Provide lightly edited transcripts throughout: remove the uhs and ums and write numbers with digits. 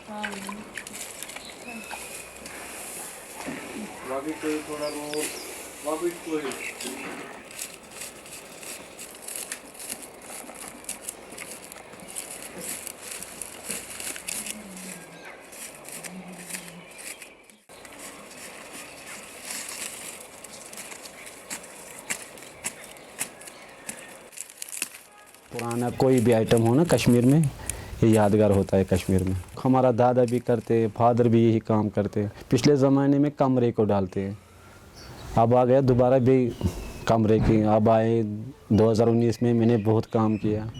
वापस कोई थोड़ा वो वापस कोई पुराना कोई भी आइटम हो ना कश्मीर में, ये यादगार होता है कश्मीर में। हमारा दादा भी करते, फादर भी यही काम करते। पिछले ज़माने में कमरे को डालते हैं, अब आ गया दोबारा भी कमरे की। अब आए 2019 में मैंने बहुत काम किया,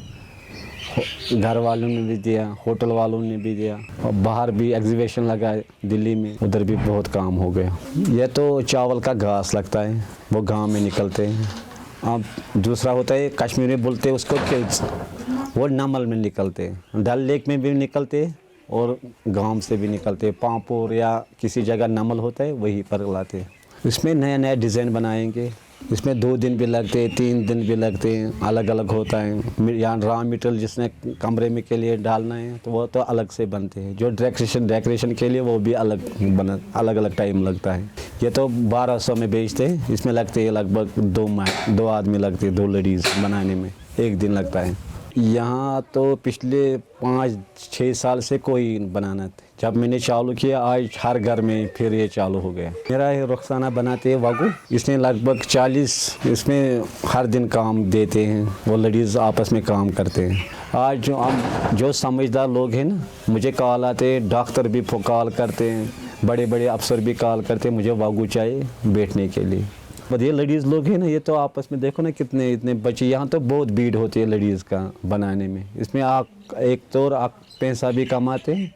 घर वालों ने भी दिया, होटल वालों ने भी दिया, और बाहर भी एग्जीबिशन लगा है दिल्ली में, उधर भी बहुत काम हो गया। यह तो चावल का घास लगता है, वो गांव में निकलते हैं। अब दूसरा होता है कश्मीर में बोलते हैं उसको किल्स, वो नमल में निकलते हैं, डल लेक में भी निकलते हैं और गांव से भी निकलते हैं। पांपोर या किसी जगह नमल होता है वहीं पर लाते हैं। इसमें नया नया डिज़ाइन बनाएंगे, इसमें 2 दिन भी लगते हैं, 3 दिन भी लगते हैं, अलग अलग होता है। यहाँ रॉ मटेरियल जिसने कमरे में के लिए डालना है तो वो तो अलग से बनते हैं, जो डेकोरेशन के लिए वो भी अलग अलग टाइम लगता है। ये तो 1200 में बेचते हैं, इसमें लगते हैं लगभग 2 आदमी लगते हैं, 2 लेडीज़ बनाने में 1 दिन लगता है। यहाँ तो पिछले 5-6 साल से कोई बनाना था, जब मैंने चालू किया आज हर घर में फिर ये चालू हो गया। मेरा ये रुखसाना बनाते हैं वागू, इसने लगभग 40 इसमें हर दिन काम देते हैं, वो लेडीज़ आपस में काम करते हैं। आज जो समझदार लोग हैं ना, मुझे कॉल आते हैं, डॉक्टर भी कॉल करते हैं, बड़े बड़े अफसर भी कॉल करते हैं, मुझे वागू चाहिए बैठने के लिए। पर ये लेडीज़ लोग हैं ना, ये तो आपस में देखो ना कितने इतने बच्चे, यहाँ तो बहुत भीड़ होती है लेडीज़ का बनाने में। इसमें आप एक तो आप पैसा भी कमाते हैं